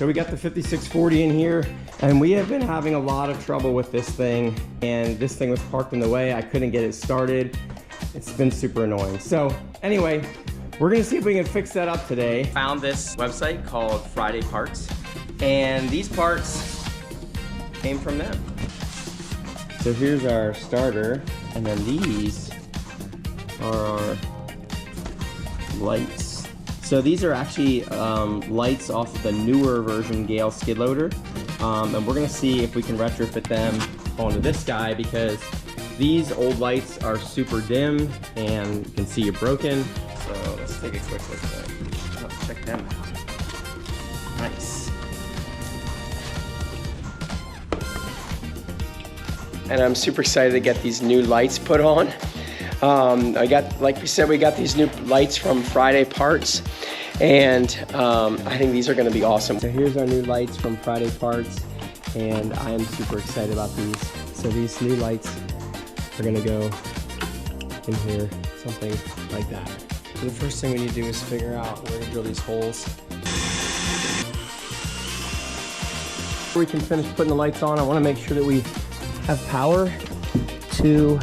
So we got the 5640 in here, and we have been having a lot of trouble with this thing, and this thing was parked in the way. I couldn't get it started. It's been super annoying. So anyway, we're gonna see if we can fix that up today. Found this website called FridayParts, and these parts came from them. So here's our starter, and then these are our lights. So these are actually lights off the newer version Gehl skid loader. And we're gonna see if we can retrofit them onto this guy, because these old lights are super dim and you can see you're broken. So let's take a quick look at that. Let's check them out. Nice. And I'm super excited to get these new lights put on. Like we said, we got these new lights from FridayParts, and I think these are gonna be awesome. So here's our new lights from FridayParts, and I am super excited about these. So these new lights are gonna go in here, something like that. So the first thing we need to do is figure out where to drill these holes. Before we can finish putting the lights on, I wanna make sure that we have power to.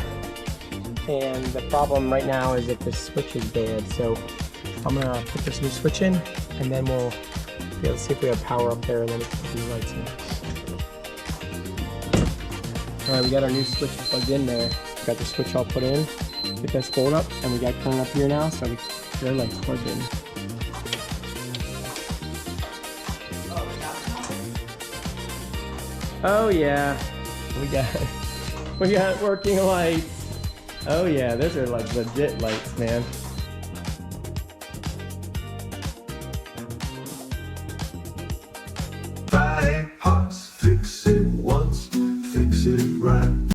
And the problem right now is that the switch is bad. So I'm gonna put this new switch in, and then we'll be able to see if we have power up there, and then we can put these lights in. All right, we got our new switch plugged in there. Got the switch all put in. Get that spooled up, and we got current up here now, so we get our lights plugged in. Oh yeah, we got working lights. Oh yeah, those are like legit lights, man. FridayParts, fix it once, fix it right.